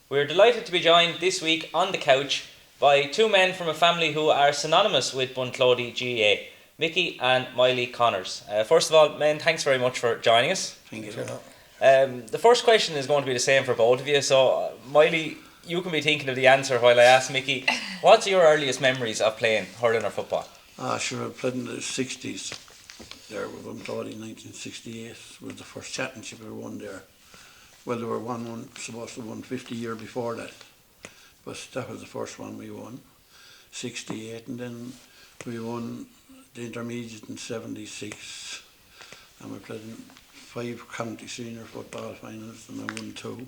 We're delighted to be joined this week on the couch by two men from a family who are synonymous with Bunclody GAA, Mickey and Mylie Connors. First of all, men, thanks very much for joining us. Thank you. The first question is going to be the same for both of you. So, Mylie, you can be thinking of the answer while I ask Mickey, what's your earliest memories of playing hurling or football? Sure, I played in the 60s there with Bunclody in 1968. Was the first championship we won there. Well, there were supposed to have won 50 year before that, but that was the first one we won, 68, and then we won the intermediate in 76, and we played in 5 county senior football finals, and I won 2,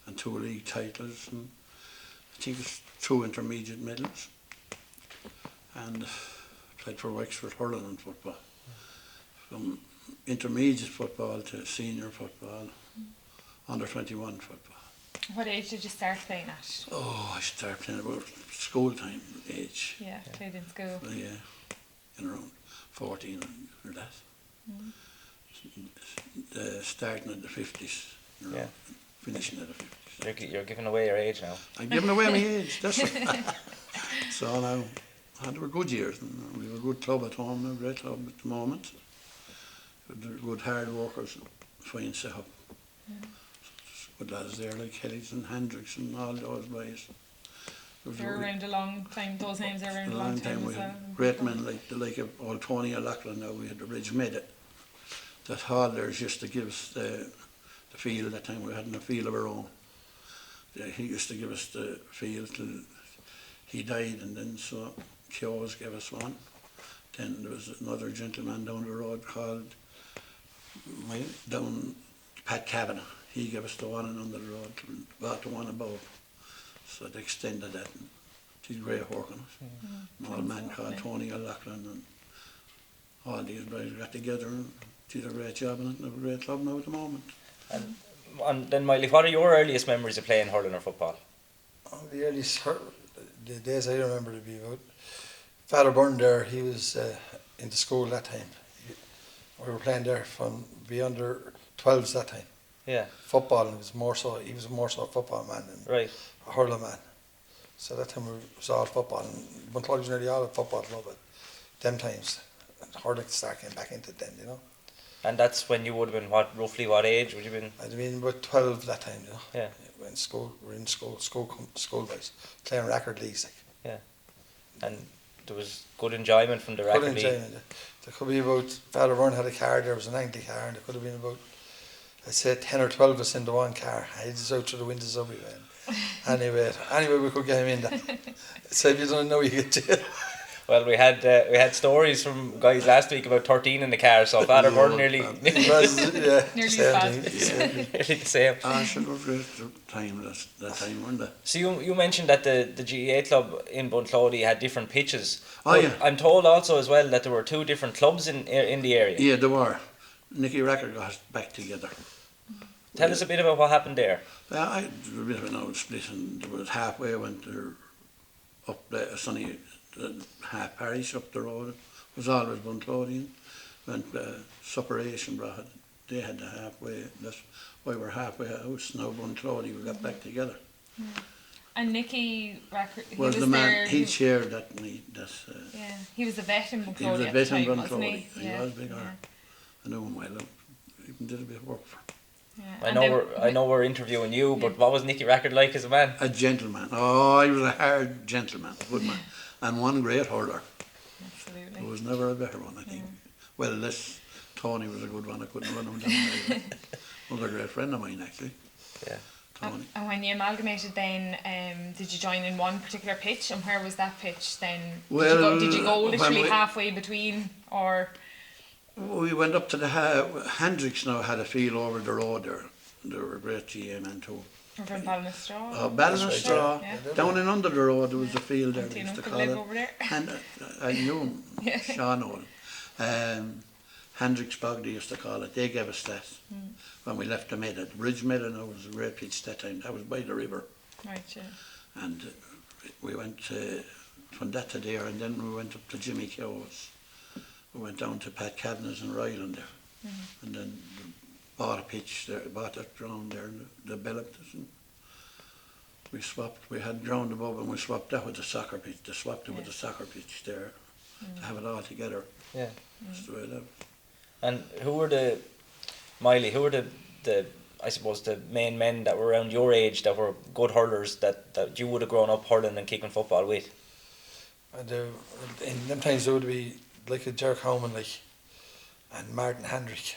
and 2 league titles, and I think it's 2 intermediate medals, and played for Wexford hurling and football, from intermediate football to senior football, under 21 football. What age did you start playing at? I started playing about school time age. Yeah, played in school. Yeah, in around 14 or that. Starting at the 50s, finishing at the 50s. You're giving away your age now. I'm giving away my age, that's right. So now, they were good years, and we have a good club at home, a great club at the moment. They're good hard workers, fine set up. Good lads there like Kellys and Hendricks and all those boys. They're around a long time, those names are around a long time We as well. had great men like of old Tony O'Loughlin. Now we had the Ridge Mid that Hallers used to give us the field. That time we hadn't a field of our own. He used to give us the field till he died, and then so Kyo's gave us one. Then there was another gentleman down the road called Pat Kavanagh. He gave us the one and under the road, bought the one above. So they extended that, and he's great work on it. An old man called Tony O'Loughlin, and all these guys got together and did a great job, and have a great club now at the moment. And then, Mylie, what are your earliest memories of playing hurling or football? The earliest, the days I remember to be about, Father Byrne there, he was into school that time. We were playing there from be under 12s that time. Yeah. Football, and he was more so a football man than a hurling man. So that time it was all football, and Bunclody was nearly all a football club at them times. And hurling started getting back into it then, you know. And that's when you would have been roughly what age would you have been? I'd have been about 12 that time, you know. Yeah. We were in school boys, playing record leagues. Yeah. And there was good enjoyment from the record league. Good enjoyment. There could be about, Father Byrne had a car, there was an 90 car, and there could have been about, I'd say 10 or 12 of us in the one car. I just out through the windows of it. Anyway, we could get him in there. So if you don't know, you get jail. Well, we had stories from guys last week about 13 in the car, so Father Byrne nearly Nearly as bad. the same. Sure, was great time that time, weren't they? So you mentioned that the GAA club in Bunclody had different pitches. Yeah. I'm told also as well that there were 2 different clubs in the area. Yeah, there were. Nicky Racker got us back together. Tell us a bit about what happened there. There was a bit of an old split, and there was halfway went there up the sunny half parish up the road. Was always Bunclodian. Went separation brought it. They had the halfway. That's why we're halfway house now. Bunclody, we got back together. And Nicky Racker, he was the man. there, He chaired that meet. he was a vet in He was Bunclody a at vet the in time, wasn't Bunclody. he? He was big. I know him well. Even did a bit of work for him. Yeah. I know we're interviewing you, but what was Nicky Racker like as a man? A gentleman. Oh, he was a hard gentleman, a good man, and one great hurler. Absolutely. There was never a better one, I think. Well, unless Tony was a good one, I couldn't run him down. Another great friend of mine, actually. Yeah. Tony. And when you amalgamated then, did you join in one particular pitch, and where was that pitch then? Well, did you go literally halfway between, or...? We went up to the Hendricks now had a field over the road there. They were a great GA man too. From Ballinstraw? Ballinstraw. Yeah. Down and under the road there was a field there. Auntie We used to and call Uncle it. live over there. And I knew him, Sean Owen. Hendricks Bog they used to call it. They gave us that when we left the Meadow. The Bridge Meadow now was a great pitch that time. That was by the river. Right, yeah. And we went from that to there, and then we went up to Jimmy Kyo's. We went down to Pat Kavanagh's in Ryland there, and then bought a pitch there, bought that ground there, and developed it. And we swapped. We had ground above and we swapped that with the soccer pitch. They swapped it with the soccer pitch there to have it all together. Yeah. That's the way that. And who were Mylie, who were the I suppose the main men that were around your age that were good hurlers that you would have grown up hurling and kicking football with? And in them times there would be like a Jerk Homan, like, and Martin Hendrick,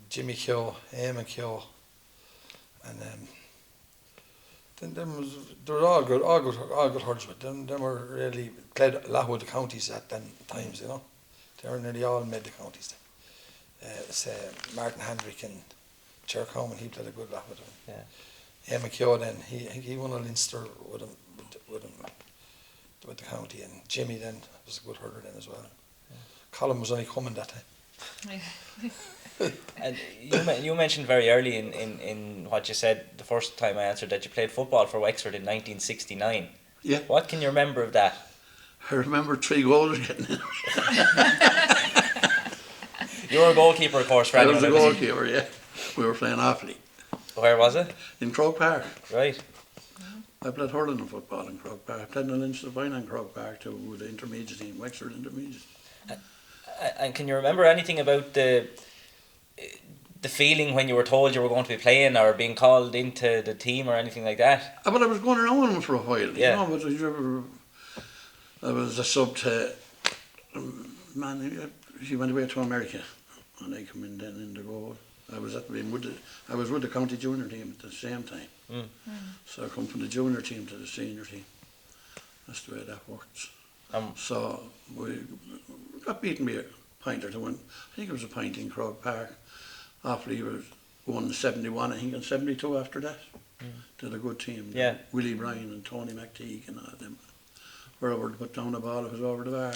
Jimmy Keogh, Eamon Keogh, and then they were all good hurlers, but them were really played a lot with the counties at them times, you know. They were nearly all made the counties then. Say Martin Hendrick and Jerk Homan, he played a good lot with them. Yeah. Eamon Keogh then, he won a Leinster with him, with the county, and Jimmy then was a good hurler then as well. Yeah. Colin was only coming that time. Yeah. And you mentioned very early in what you said the first time I answered that you played football for Wexford in 1969. Yeah. What can you remember of that? I remember 3 goals getting in. You were a goalkeeper, of course, for I anyone was a that was- goalkeeper, yeah. We were playing Offaly Where was it? in Croke Park. Right. I played hurling and football in Croke Park. I played in the Leinster final in Croke Park too, with the intermediate team, Wexford intermediate. And can you remember anything about the feeling when you were told you were going to be playing or being called into the team or anything like that? But I was going around with him for a while, Yeah. you know, but I was a sub to, he went away to America and I come in then in the goal. I was with the county junior team at the same time. So I come from the junior team to the senior team. That's the way that works. So we got beaten by a pint or two. I think it was a pint in Croke Park. Offaly was won 71, I think, and 72 after that. Did a good team. Yeah. Willie Bryan and Tony McTeague and all them. Wherever they put down the ball, it was over the bar.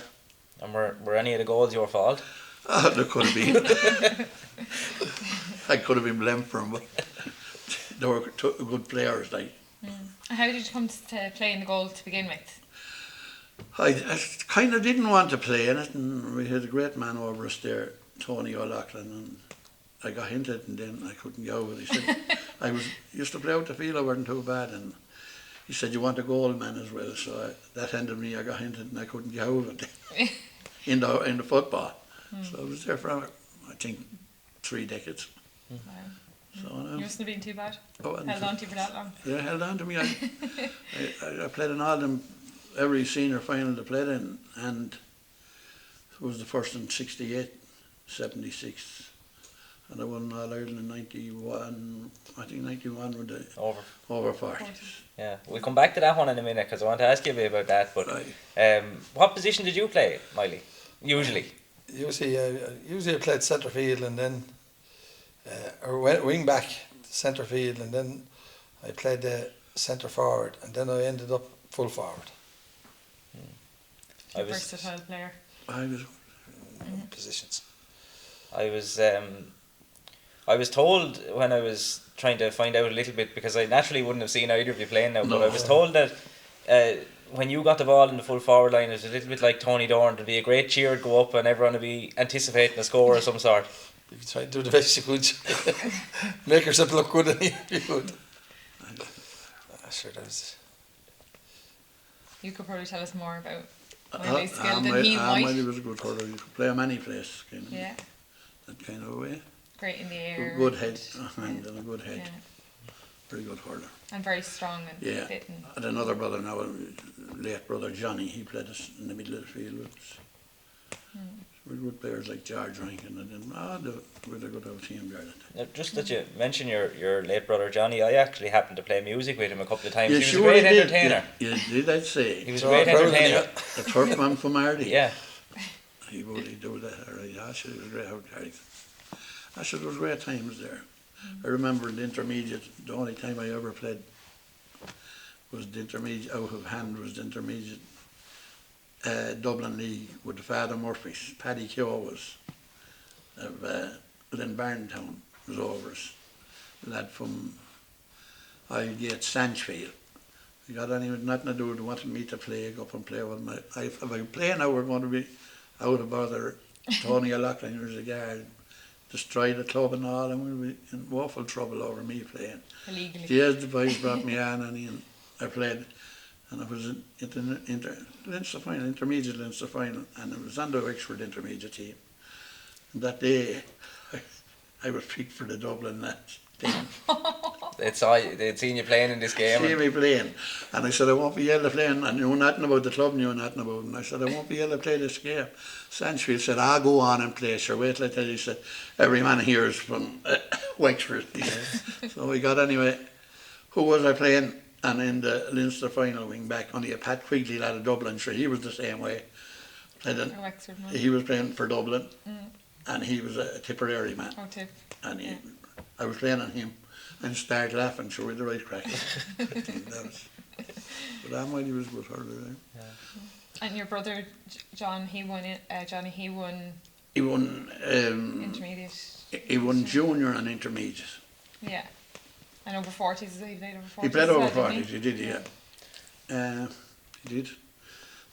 And were any of the goals your fault? There could have been. I could have been blamed for them, but they were good players. Like. How did you come to play in the goal to begin with? I kind of didn't want to play in it, and we had a great man over us there, Tony O'Loughlin, and I got into it, and then I couldn't get over it. He said, used to play out the field, I wasn't too bad, and he said, you want a goal man as well, so that ended me, I got into it, and I couldn't get over it in the football. So I was there for, I think, 3 decades. Wow. So, You mustn't have been too bad. held Held on to you for that long. Yeah, held on to me. I played in all them, every senior final I played in, and it was the first in 68, 76, and I won All Ireland in 91. I think 91 with the over 40s. Yeah, we'll come back to that one in a minute because I want to ask you a bit about that. But Right. what position did you play, Mylie? Usually. Usually I played centre field and then, or wing back, centre field, and then I played centre forward, and then I ended up full forward. I was Versatile player. I was Positions. I was told when I was trying to find out a little bit, because I naturally wouldn't have seen either of you playing now, but I was told that when you got the ball in the full forward line, it was a little bit like Tony Dorn. There'd be a great cheer would go up and everyone would be anticipating a score of some sort. You could try to do the best you could. Make yourself look good and you could. Sure does. You could probably tell us more about Mylie's skill than he might. Mylie was a good hurler. You could play him any place, kind of, Yeah. that kind of way. Great in the air. Good head, and a good head. Yeah. Very good hurler. And very strong and Yeah. fit. And And another brother now, late brother Johnny, he played us in the middle of the field with us. Very good players like George Rankin and them. With a good old team there. Now, just that you mention your late brother Johnny, I actually happened to play music with him a couple of times. You He was sure a great did. entertainer. You did, I'd say. He was a great entertainer. The Turk man from Mardy. Yeah. He would do that. Right. It was great. It was great times there. I remember in the intermediate, the only time I ever played was the intermediate, out of hand was the intermediate Dublin League with the Father Murphys. Paddy Keogh was within Barntown, was over us. A lad from Islegate, Sanchfield. He got nothing to do with wanting me to play, go up and play with him. If I play now, we're going to be out of bother. Tony O'Loughlin was the guard. destroy the club and all, and we'll be in awful trouble over me playing. Illegally. Yes, the boys brought me on, and I played, and I was in Leinster final, intermediate Leinster final, and I was on the Wexford intermediate team. And that day, I was picked for the Dublin team. They'd seen you playing in this game. See me playing, and I said I won't be able to play. And I knew nothing about the club, knew nothing about them. I said I won't be able to play this game. Sanchfield said, "I'll go on and play." Sure, wait till I tell you. He said, "Every man here is from Wexford." So we got anyway. Who was I playing? And in the Leinster final, wing back, only a Pat Quigley lad of Dublin. Sure, he was the same way. He was playing for Dublin, and he was a Tipperary man. Oh, Tip. And I was playing on him. And started laughing, sure, with the right crack. But Mylie was good hurler. Yeah. And your brother John, he won it. Johnny, he won. He won Intermediate. He won junior and intermediate. Yeah. And over 40s, he played over 40s. He played over 40s. He did, yeah. He did.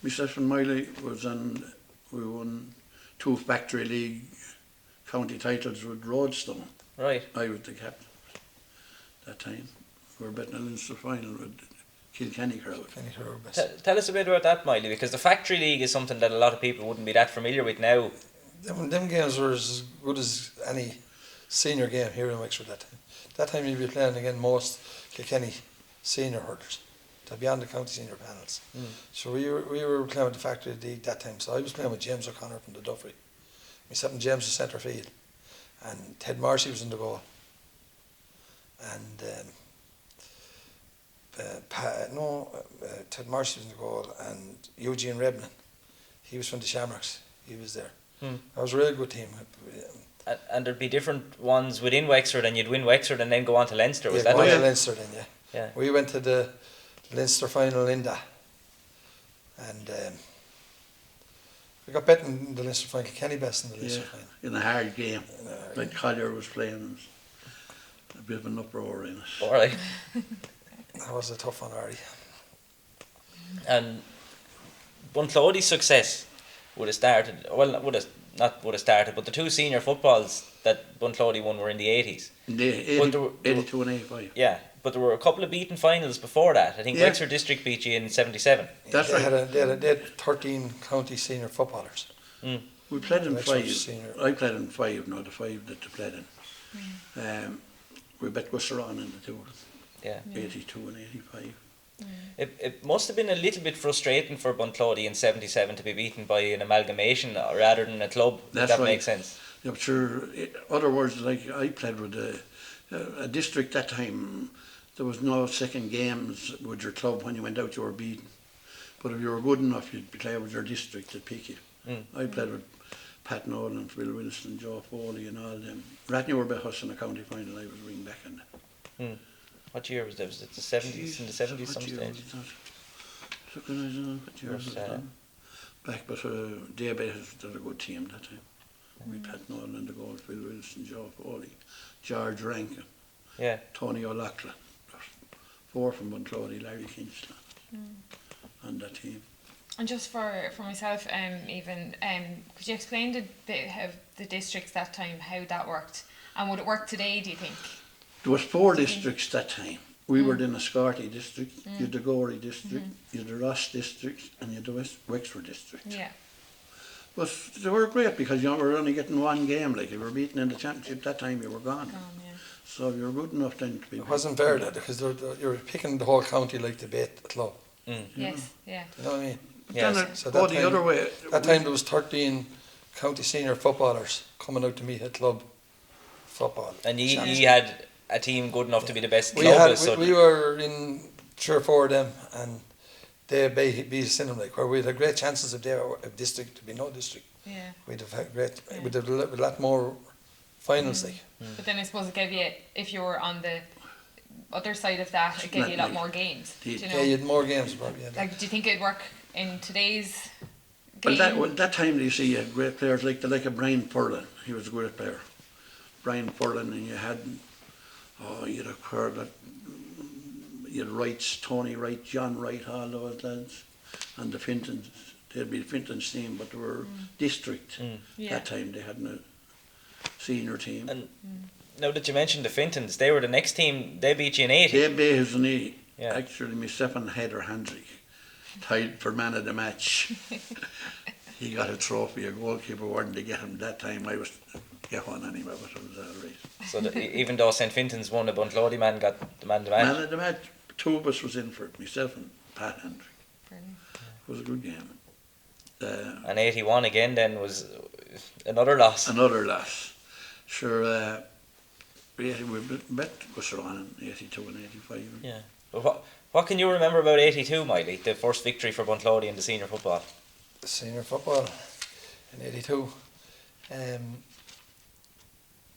Myself and Mylie was on. We won 2 Factory League county titles with Roadstone. Right. I was the captain that time. We were betting a Leinster final with Kilkenny crowd. Tell us a bit about that, Mylie, because the Factory League is something that a lot of people wouldn't be that familiar with now. Them games were as good as any senior game here in Wexford that time. That time you'd be playing against most Kilkenny senior hurlers. They'd be on the county senior panels. So we were playing with the Factory League that time. So I was playing with James O'Connor from the Duffrey. Myself and James was centre field. And Ted Marcy was in the goal. And Ted Marcy was in the goal, and Eugene Rebnan, he was from the Shamrocks, he was there. That was a really good team. And there'd be different ones within Wexford, and you'd win Wexford and then go on to Leinster. Was that right? To Leinster then, yeah. We went to the Leinster final in that, and we got better in the Leinster final. Kenny best in the Leinster final. In a hard game, like Collier was playing. A bit of an uproar in it. All right. That was a tough one already. And Bunclody's success would have started, not would have started, but the 2 senior footballs that Bunclody won were in the 80s. In the 82 and 85. Yeah, but there were a couple of beaten finals before that. I think Wexford District beat you in 77. That's right. They had 13 county senior footballers. We played in Wexford 5. senior. I played in 5, not the 5 that they played in. We bet Worcester on in the 2. Yeah. 82 and 85. It must have been a little bit frustrating for Bunclody in 77 to be beaten by an amalgamation rather than a club. That's that right. Makes sense. Yeah, but sure, other words, like I played with a district that time, there was no second games with your club. When you went out you were beaten. But if you were good enough you'd play with your district, they'd pick you. I played with Pat Nolan, Phil Wilson, Joe Foley and all them. Ratney were behind us in the county final, I was ring back in that. What year was that? Was it the 70s? In the 70s some stage? What year was that? Back, but Daybase did a good team that time. We Pat Nolan in the goal, Phil Wilson, Joe Foley, George Rankin, Tony O'Loughlin, 4 from Bunclody, Larry Kingston on that team. And just for myself, could you explain the districts that time, how that worked? And would it work today, do you think? There was 4 districts that time. We were in the Scarty district, you had the Gorey district, you had the Ross district, and you had the Wexford district. Yeah. But they were great because you were only getting 1 game. Like if you were beaten in the championship that time, you were gone. So you were good enough then to be. It wasn't fair though, because you were picking the whole county like the bait at club. Yes, yeah. You know what I mean? Then So go the other way. That time there was 13 county senior footballers coming out to meet at club football. And you had a team good enough to be the best club. We were in 3 or 4 of them, and they beat us in them, like, where we'd have great chances if they were a district to be no district. Yeah. We'd have had we'd have a lot more finals, like. But then I suppose it gave you, if you were on the other side of that, it gave you a lot more games. Do you know? Yeah, you had more games probably. Like, do you think it'd work in today's game? Well, that time you see you had great players like of Brian Furlan. He was a great player. Brian Furlan, and you had you'd have heard that you had Wrights, Tony Wright, John Wright, all those lads, and the Fintons. They'd be the Fintons team, but they were district that time. They hadn't senior team. And now that you mentioned the Fintons, they were the next team. They beat you in 80. They beat us in 80. Yeah. Actually, myself and Heather Hendrick tied for man of the match. He got a trophy. A goalkeeper wanted to get him that time. I was get one anyway, but it was all right. So even though St. Finton's won, the Bunclody man got the man of the match. Man of the match. Two of us was in for it. Myself and Pat Hendrick. Brilliant. It was a good game. And 81 again then was another loss. Another loss. Sure. We bet Gusseron in 82 and 85. Yeah. But what can you remember about 82, Mylie? The first victory for Bunclody in the senior football. The senior football in 82.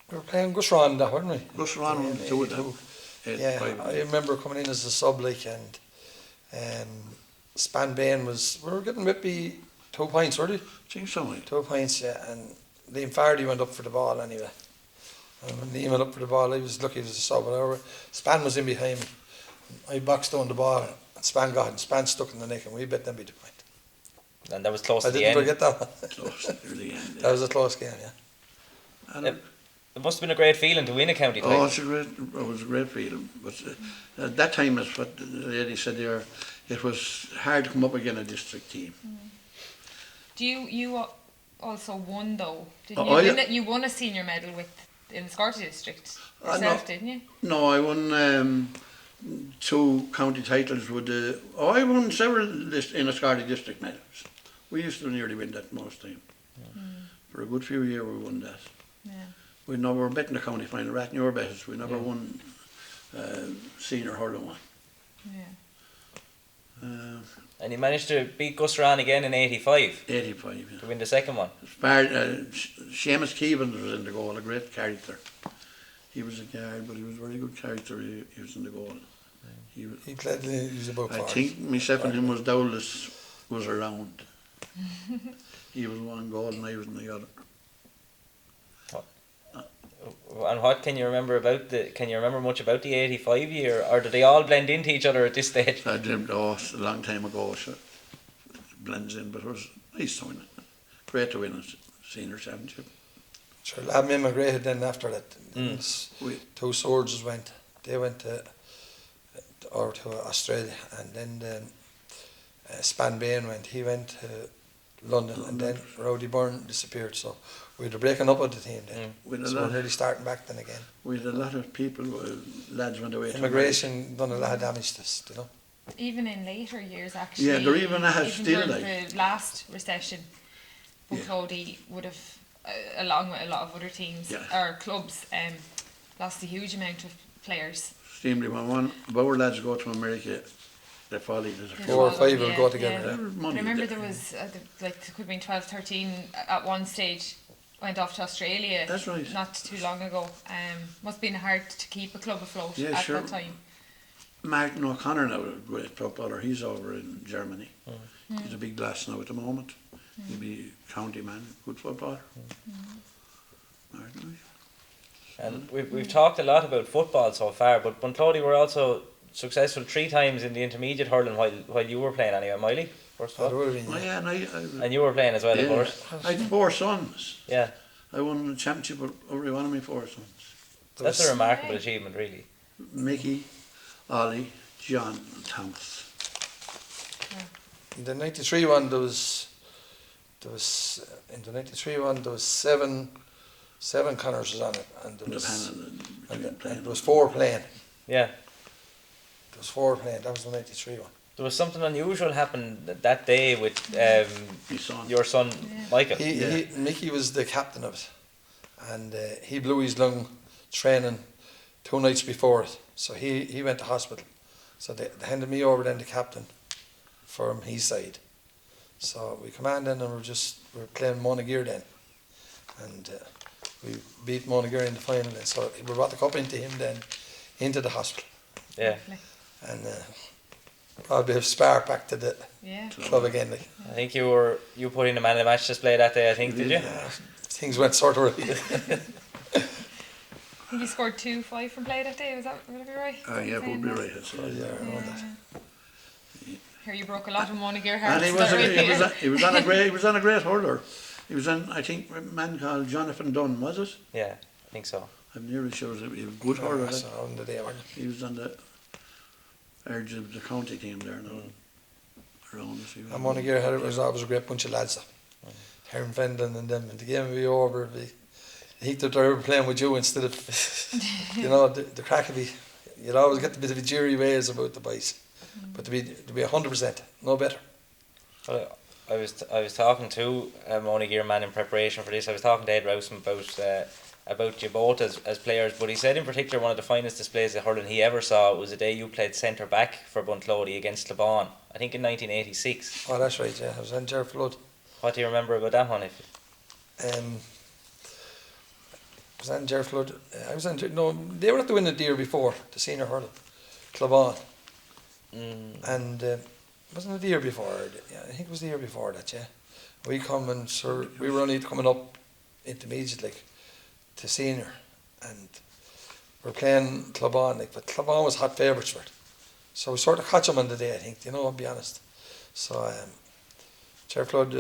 We were playing Gusseron that, weren't we? Gusseron won 2 of them. Yeah, I remember coming in as a sub, like, and Spanbane was, we were getting maybe 2 points, were they? I think so, mate. 2 points, yeah, and Liam Fardy went up for the ball anyway. And when Liam went up for the ball, I was lucky as a sub, but Span was in behind me. I boxed down the ball, and Span got it, and Span stuck in the neck, and we bet them beat the point. And that was close I to the didn't end. forget that one. Close near the end. That was a close game, yeah. And It must have been a great feeling to win a county title. it was a great feeling. But at that time, as what the lady said there, it was hard to come up against a district team. Do you also won though? Didn't Oh, you? yeah. You won a senior medal in the Scottish district No. yourself, didn't you? No, I won 2 county titles with the. I won several in a Scottish district medals. We used to nearly win that most time. For a good few years, we won that. Yeah. We never bet in the county final. Rat in your bets. We never won senior hurling one. Yeah. And you managed to beat Gusseron again in 85 85. Yeah. to win the second one. Seamus Keevans was in the goal, a great character. He was a guard, but he was a very good character. He was in the goal. He He was about I 40. think myself and him was Dowless was around. He was one goal and I was in the other. And what can you remember about can you remember much about the 85 year, or do they all blend into each other at this stage? I dreamed, it's a long time ago, so it blends in, but it was nice to win it. Great to win a senior championship. Sure, Lab immigrated then after that. We- 2 soldiers went. They went to Australia, and then Spanbane went. He went to London, and then Rowdy Byrne disappeared. So we had a breaking up of the team then. With So we're nearly starting back then again. We had a lot of people, lads went away. Immigration done a lot of damage to us, you know. Even in later years, actually. Yeah, they're even even still during like. the last recession, Bunclody would have, along with a lot of other teams or clubs, lost a huge amount of players. Extremely, when one of our lads go to America, they fall into the 4 or 5 will go together. There was money I remember there. there was, there could have been 12, 13 at one stage, went off to Australia. That's right. Not too long ago. Must have been hard to keep a club afloat Yeah, at sure. that time. Martin O'Connor now, a great footballer, he's over in Germany. He's a big lass now at the moment. He'll be county man, good footballer. Martin, And we've talked a lot about football so far, but Bunclody were also successful 3 times in the intermediate hurling while you were playing anyway, Mylie, first of all. and And you were playing as well, of yeah, course. I had 4 sons. Yeah, I won the championship with every one of my 4 sons. that's a remarkable achievement, really. Mickey, Ollie, John and Thomas. In the 93 one, there was seven Connors was on it, and there was 4 playing. Yeah. There was 4 playing. That was the 93 one. There was something unusual happened that day with My son. your son, Michael. Mickey was the captain of it, and he blew his lung training 2 nights before it, so he went to hospital. So they handed me over then the captain from his side. So we come on then, and we were playing Monagher then, and we beat Monagher in the final then. So we brought the cup into him then, into the hospital. Yeah. And probably have spark back to the club again. Like. I think you put in a man of the match display that day, I think, did you? Things went sort of right. I think you scored 2-5 from play that day, would that be right? Yeah, would be right. Here you broke a lot of Monagher And hearts. he was on a great hurler. He was on, I think, a man called Jonathan Dunn, was it? Yeah, I think so. I'm nearly sure he was a good hurler. So on the day, wasn't He was on the edge of the county team there now. Around us. And Monaghan had it was always a great bunch of lads. Herm Fendon and them, and the game would be over. It'd be heat that they were playing with you instead of, you know, the crack would be. You'd always get a bit of a jeery ways about the boys, but to be 100%, no better. Well, I was talking to a Monaghan man in preparation for this. I was talking to Ed Rowson about you both as players, but he said in particular one of the finest displays of hurling he ever saw was the day you played centre back for Bunclody against Laban, I think in 1986. Oh, that's right, yeah. I was in Ger Flood. What do you remember about that one? I was in Ger Flood. No, they were at the win the year before, the senior hurling, Laban. And wasn't it the year before? Yeah, I think it was the year before that, yeah. We were only coming up intermediate, like, to senior, and we're playing Laban, like, but Laban was hot favourites for it. So we sort of catch them on the day, I think, you know, I'll be honest. So, Ger Flood,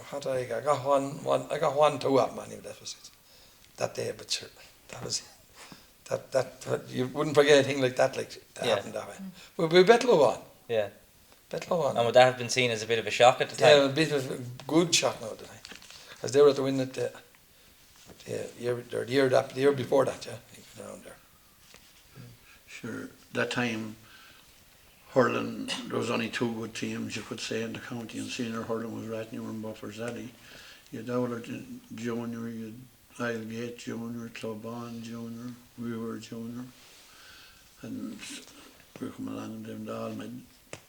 what did I get? I got 1-2 at man, that was it. That day, but sure, that was that you wouldn't forget anything like that, happened that way. But we bet Laban. Yeah. Bet Laban. And would that have been seen as a bit of a shock at the time? Yeah, a bit of a good shock now at the time. Because they were at the win the year before that, yeah, around there. Sure, that time hurling, there was only 2 good teams you could say in the county, and senior hurling was Ratnewer and Buffers Alley. You had Dowler Junior, you had Islegate Junior, Clubon Junior, we were Junior, and we come along and them all made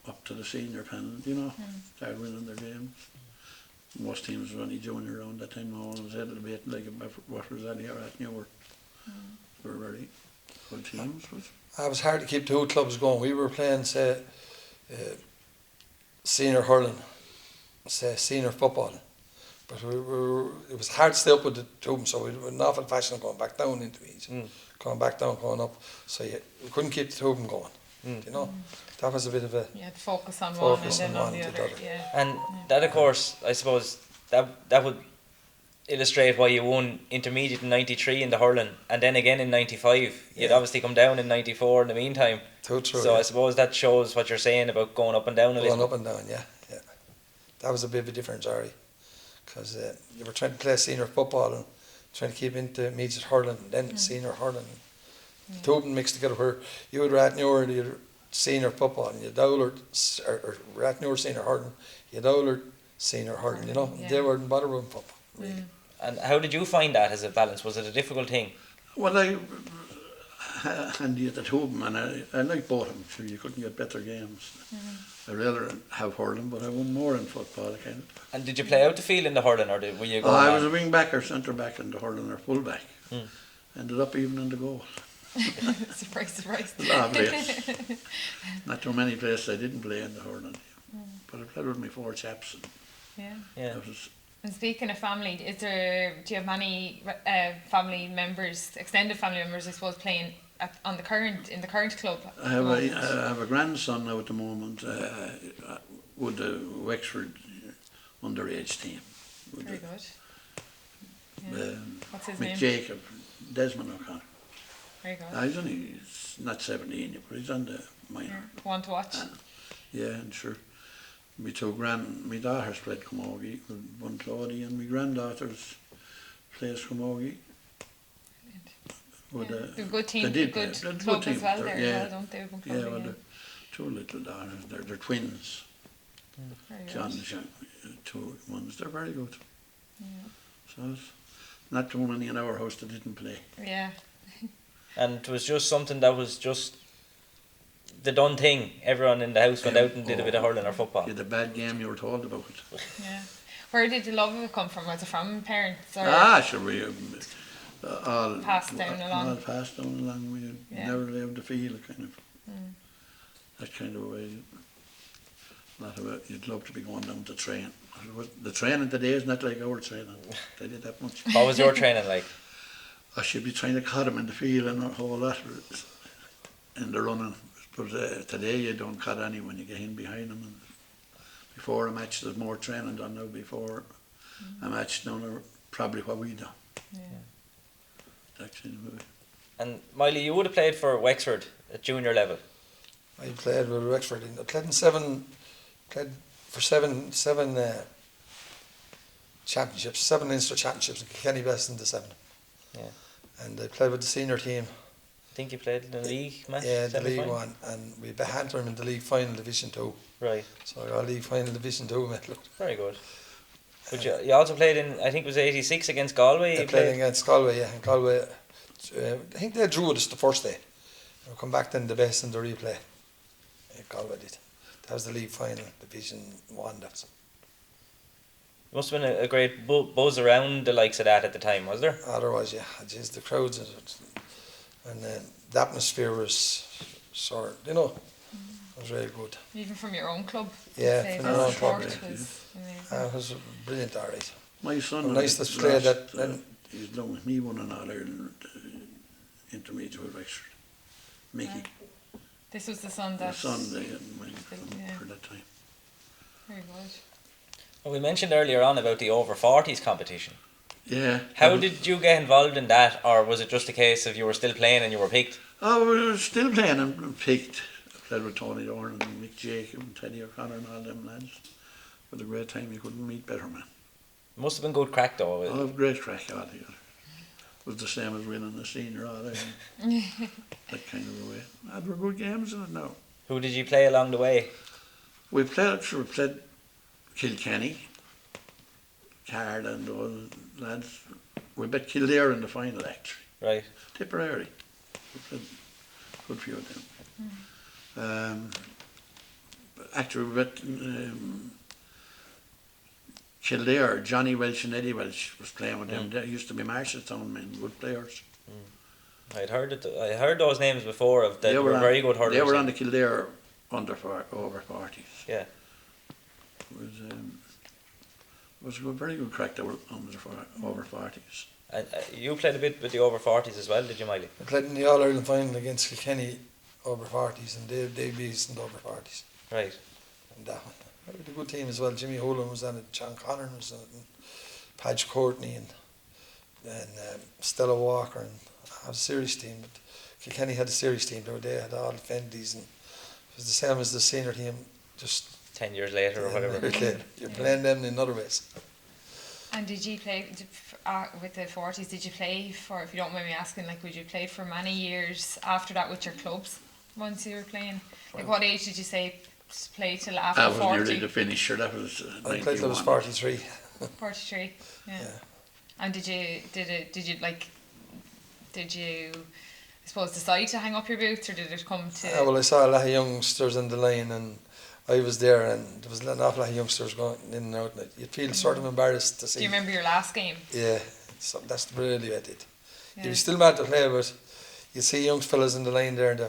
up to the senior panel, you know, started winning their games. Most teams were only junior around that time. No one was able to beat like Buffers Alley or Ratnewer. They were very good teams. It was hard to keep 2 clubs going. We were playing, say, senior hurling, say, senior football. But it was hard to stay up with the 2 of them, so we were an awful fashion of going back down into each. Going back down, going up. So we couldn't keep the 2 of them going. You know, that was a bit of a... Yeah, to focus on one and then on the other. Yeah. And that, of course, I suppose, that would illustrate why you won intermediate in 93 in the hurling, and then again in 95. You'd obviously come down in 94 in the meantime. True, so yeah. I suppose that shows what you're saying about going up and down a little. Going up and down, yeah. That was a bit of a different story, because you were trying to play senior football and trying to keep intermediate hurling and then senior hurling. 2 of them mixed together, where you had Ratnewer and you had senior football, and you had Dowler, or Ratnewer senior hurling, you had Dowler senior hurling, you know. They were in bother room football, really. And how did you find that as a balance? Was it a difficult thing? Well, I handy at the 2 of them, and I like both of them. Sure, you couldn't get better games. I'd rather have hurling, but I won more in football, kind of. And did you play out the field in the hurling, or were you going I was a wing back or centre back in the hurling, or full back. Ended up even in the goal. Surprise, surprise. Not too many places I didn't play in the hurling, but I played with my 4 chaps. Yeah. And speaking of family, do you have many family members, extended family members, I suppose, playing in the current club? I have a grandson now at the moment with the Wexford underage team. Very good. What's his name? Jacob, Desmond O'Connor. Very good. He's only not 17 yet, but he's on the minor. One to watch. Yeah, and sure. My daughters played camogie with Bunclody, and my granddaughters plays camogie. They're a good team, they good club club as well there, there, don't they? Yeah, well, the 2 little daughters, they're twins. John and Sean, 2 ones, they're very good. So it's not too many in our house that didn't play. Yeah. And it was just something that was just the done thing. Everyone in the house went out and did a bit of hurling or football. You had a bad game, you were told about it. Yeah. Where did the love of it come from? Was it from parents? Or Sure, we all passed down along. All passed down along. We never lived the field, kind of. That kind of way. Not about, you'd love to be going down to train. The training today is not like our training. They did that much. What was your training like? I should be trying to cut him in the field and a whole lot in the running. But today you don't cut anyone, you get in behind them. And before a match there's more training done now before a match down there, probably what we done. Yeah. That kind of way. And Mylie, you would have played for Wexford at junior level. I played with Wexford. I played for seven championships, 7 Leinster championships, and Kilkenny best in the 7. Yeah. And I played with the senior team. I think you played in the league match. Yeah, the League semi-final? 1, and we beat Antrim in the League Final Division 2. Right. So I got League Final Division 2 medal. Very good. But you also played in, I think it was 86 against Galway. I You played against Galway, yeah. And Galway, I think they drew us the first day. We'll come back then the best in the replay. Yeah, Galway did. That was the League Final Division 1. That's Must have been a great buzz around the likes of that at the time, was there? otherwise, yeah. Jeez, the crowds and the atmosphere was sort of, it was really good. Even from your own club. Yeah, say from the our own support club, yeah. was amazing. It was brilliant, alright. My son, Oh, nice to play that, and- he's done with me, won an All-Ireland intermediate with Wexford. Mickey, This was the son the that. son they had Yeah. for that time. Very good. Well, we mentioned earlier on about the over 40s competition. Yeah. How did you get involved in that, or was it just a case of you were still playing and you were picked? Oh, we were still playing and picked. I played with Tony Dorn and Mick Jacob and Teddy O'Connor and all them lads. It was a great time. You couldn't meet better, man. Must have been good crack though. Oh, great crack altogether. It was the same as winning the senior all that kind of a way. There were good games in it now. Who did you play along the way? We played Kilkenny, Card and those lads. We bet Kildare in the final actually. Right. Tipperary. We played a good few of them. Actually we bet Kildare, Johnny Welsh and Eddie Welsh was playing with them. They used to be Marshallstown men, good players. I heard those names before of that. They were very good hurlers. They were on the Kildare over 40s. Yeah. It was a very good crack. They were on the over 40s. And you played a bit with the over 40s as well, did you, Mylie? I played in the All-Ireland final against Kilkenny over 40s, and they beat us in the over 40s. Right. And that one. It was a good team as well. Jimmy Hurling was on it, John Connor was on it, and Padge Courtney and Stella Walker, and I was a serious team. But Kilkenny had a serious team though. They had all the Fendies, and it was the same as the senior team, just 10 years later or whatever. You're playing them in other ways. And did you play with the 40s? Did you play for, if you don't mind me asking, like, would you play for many years after that with your clubs once you were playing? Like, what age did you say play till after 40? That was nearly the finisher. That was I played till I was 43. 43, yeah. And did you I suppose decide to hang up your boots, or did it come to? Well, I saw a lot of youngsters in the line, and I was there, and there was an awful lot of youngsters going in and out, and you'd feel sort of embarrassed to see. Do you remember your last game? Yeah, so that's really what I did. Yeah. You'd be still mad to play, but you'd see young fellas in the line there, and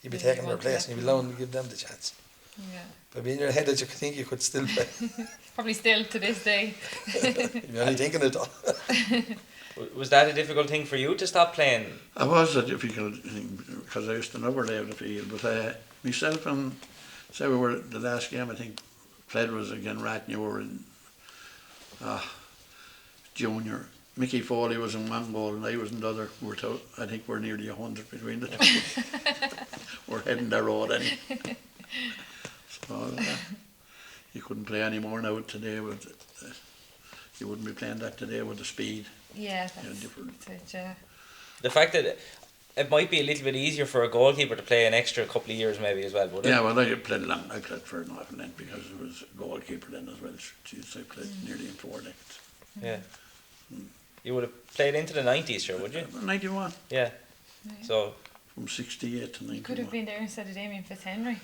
you'd be Yeah, taking you their want to place, let and you'd be them allowed to give them the chance. Yeah. But in your head that you could think you could still play. Probably still to this day. You'd be only thinking it all. Was that a difficult thing for you to stop playing? It was a difficult thing because I used to never lay on the field. But myself and say we were the last game I think played was again Ratnewer in junior. Mickey Foley was in one goal and I was in the other. I think we're nearly 100 between the two. We're heading the road anyway. So you couldn't play any more now today with you wouldn't be playing that today with the speed. Yeah, Yeah, different. that's it, yeah. The fact that it might be a little bit easier for a goalkeeper to play an extra couple of years maybe as well, would it? Yeah, well, I played long. I played for an awful length because I was a goalkeeper then as well. Jeez, I played nearly in 4 decades. Yeah. You would have played into the 90s, sure, would you? 91. Yeah. So From 68 to 91. You could have been there instead of Damien Fitzhenry.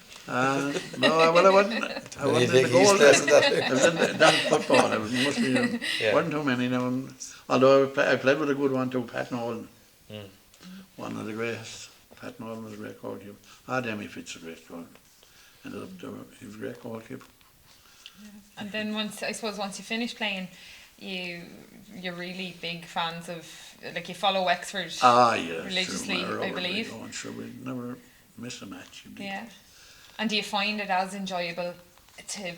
No, well, I wasn't. I wasn't in the goal. I was in that football. I must be. Yeah. Wasn't too many now. Although I played with a good one too, Pat Nolan. Mm. One of the greatest. Pat Nolan was a great goalkeeper. Damien Fitz a great goalkeeper. Ended up there. He was a great goalkeeper. And then once you finish playing, you're really big fans of, like, you follow Wexford Yeah. religiously, Sure, I believe. Going, sure, we'd never miss a match. Yeah. And do you find it as enjoyable to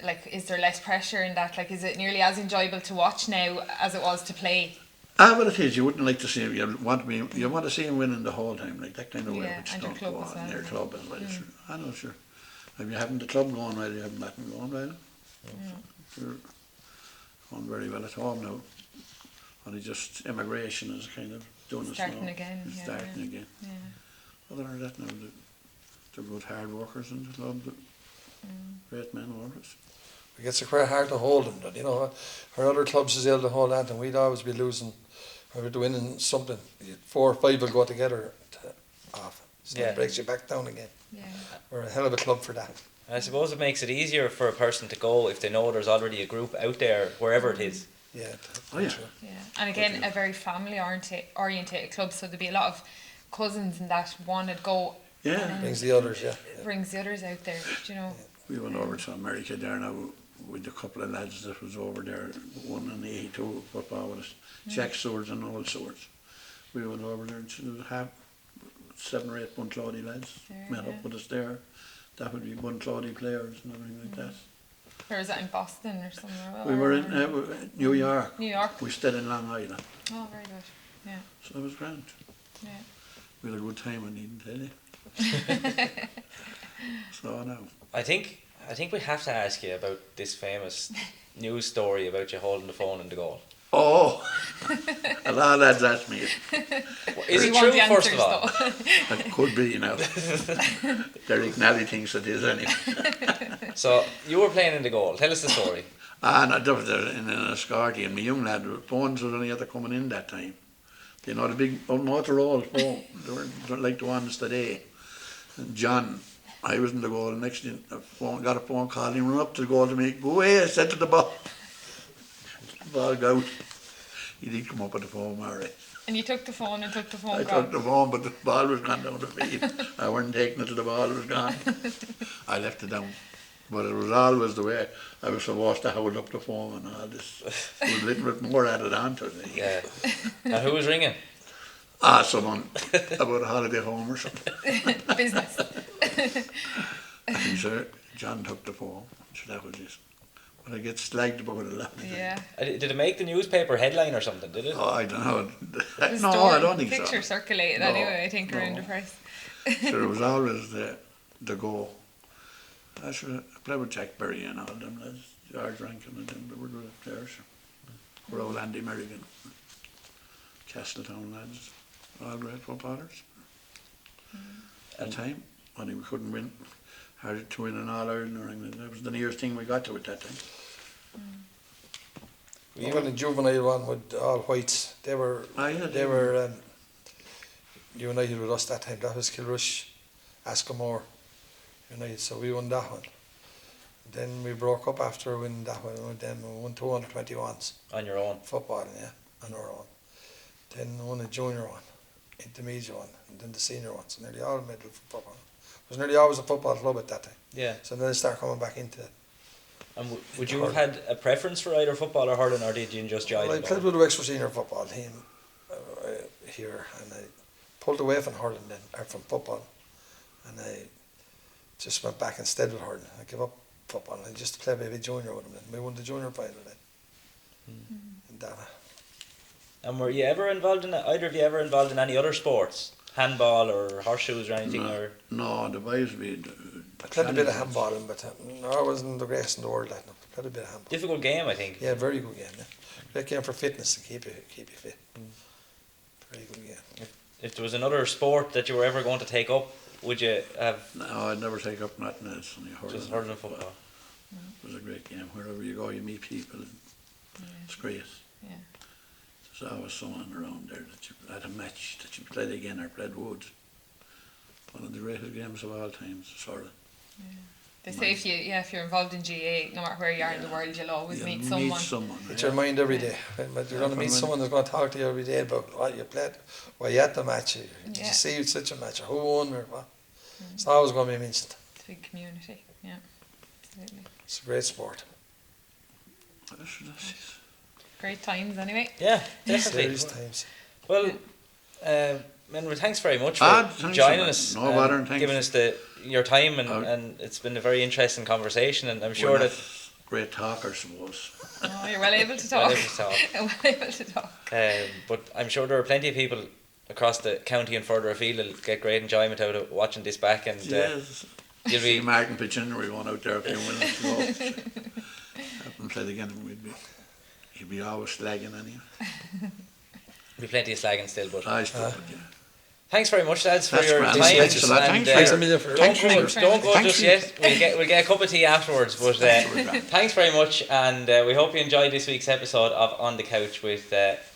like, is there less pressure in that? Like, is it nearly as enjoyable to watch now as it was to play? But it is. You wouldn't like to see him. You want to see him winning the whole time, like that kind of way. Yeah, Which and your don't club go as on. well. Your club as well. Sure. I know, sure. If you haven't the club going well, you haven't nothing going well. You're going very well at home now. Only just immigration is kind of doing us now. Starting again. It's Yeah, starting again. Yeah. Other than that, now they're good hard workers in the club. Great men workers. It gets quite hard to hold them. You know, our other clubs is able to hold that, and we'd always be losing. Or we'd winning something. 4 or 5 will go together off. So it breaks you back down again. Yeah. We're a hell of a club for that. I suppose it makes it easier for a person to go if they know there's already a group out there, wherever it is. Yeah. Yeah. Yeah. And again, a very family orientated club, so there'd be a lot of cousins and that one would go. Yeah. Brings the others, Brings the others out there, you know. We went over to America there now with a couple of lads that was over there, one in the 82 football with us, Jack Swords and Old Swords. We went over there to have 7 or 8 Bunclody lads met up with us there. That would be Bunclody players and everything like that. Or is that in Boston or somewhere? We were in New York. New York. We stayed in Long Island. Oh, very good. Yeah. So it was grand. Yeah. We had a good time, I needn't tell you. So now. I think we have to ask you about this famous news story about you holding the phone in the goal. Oh, a lot of lads ask me. Is it We want true, the first of answers, all? though. It could be, you know. Derek Nally thinks it is anyway. So, you were playing in the goal. Tell us the story. And I was there in a Scarty, and my young lad, phones was only coming in that time. You know, the big Motorola phone, they were like the ones today. And John, I was in the goal, next thing, got a phone call, he ran up to the goal to me, go away, I said to the ball. The ball go out. He did come up with the phone, Mary. And you took the phone and took the phone I took the phone, but the ball was gone down the field. I weren't taking it till the ball was gone. I left it down. But it was always the way I was supposed to hold up the phone and all this. There was a little bit more added on to it. Yeah. And who was ringing? Someone about a holiday home or something. Business. I think so. John took the phone, so that was it. But I get slagged about it a lot. Yeah. Did it make the newspaper headline or something, did it? Oh, I don't know. The No, story, I don't think picture so. circulated No, anyway, I think, no. around the press. So it was always the goal. I played with Jack Berry and all them lads, George Rankin and them, they were good up there. So. We're all Andy Merrigan, Castletown lads, all great footballers. At the time, only we couldn't win. Hard to win in All Ireland or England. That was the nearest thing we got to at that time. We went in juvenile one with all whites. They were united with us that time. That was Kilrush, Ascomore United. So we won that one. Then we broke up after winning that one. Then we won 2 under-21s. On your own? Football, yeah, on our own. Then won a junior one, intermediate one, and then the senior one. So nearly all medal for football. It was nearly always a football club at that time. Yeah. So then they start coming back into it. And would you have had a preference for either football or hurling, or did you just join Well, I them played both? with the Wexford senior football team here, and I pulled away from hurling then, or from football, and I just went back instead with hurling. I gave up football and I just played maybe junior with them. Then we won the junior final then. In that. And were you ever involved in either of you ever involved in any other sports, handball or horseshoes or anything? Or No, the boys we. I played a bit of handballing, but no, I wasn't the greatest in the world. Like, no. I played a bit of handball. difficult game, I think. Yeah, very good game. Yeah. Great game for fitness to keep you fit. Very good game. If there was another sport that you were ever going to take up, would you have No, I'd never take up nothing else. Only hurling. just hurling and football? It was a great game. Wherever you go, you meet people. And it's great. Yeah. There's always someone around there that you had a match that you played again or played Woods. One of the greatest games of all times, sort of. They say if you're involved in GA, no matter where you are in the world, you'll always meet someone. It's your mind every day. But you're going to meet someone that's going to talk to you every day about what you played, why you had the match, did you see such a match, or who won, or what. It's always going to be mentioned. It's a big community, yeah, absolutely. It's a great sport. Great times anyway. Yeah, definitely. Serious times. Well, Menra, thanks very much for joining us. No bother, and thanks. Giving us your time, and it's been a very interesting conversation, and I'm sure that great talker, I suppose. Oh, you're well able to Well talk. able to talk. Well able to talk. But I'm sure there are plenty of people across the county and further afield will get great enjoyment out of watching this back, and Yes. you'll See be Martin pitching, we won out there if you win it. So, have him played again, he'd be always slagging anyway. plenty of slagging still. But I suppose, yeah. thanks very much, lads, for That's your grand. time. Thanks a lot. and, Thanks a million for your don't Thanks, go, Nick. don't go Thanks just for- yet. We'll get a cup of tea afterwards. But Grand. thanks very much, and we hope you enjoyed this week's episode of On the Couch with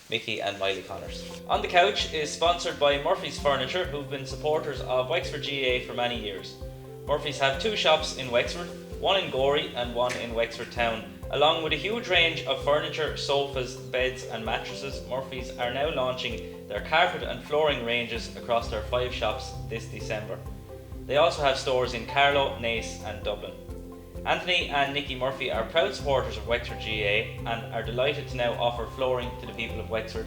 Mickey and Mylie Connors. On the Couch is sponsored by Murphy's Furniture, who've been supporters of Wexford GAA for many years. Murphy's have 2 shops in Wexford, one in Gorey and one in Wexford Town. Along with a huge range of furniture, sofas, beds and mattresses, Murphy's are now launching their carpet and flooring ranges across their 5 shops this December. They also have stores in Carlow, Naas and Dublin. Anthony and Nicky Murphy are proud supporters of Wexford GAA and are delighted to now offer flooring to the people of Wexford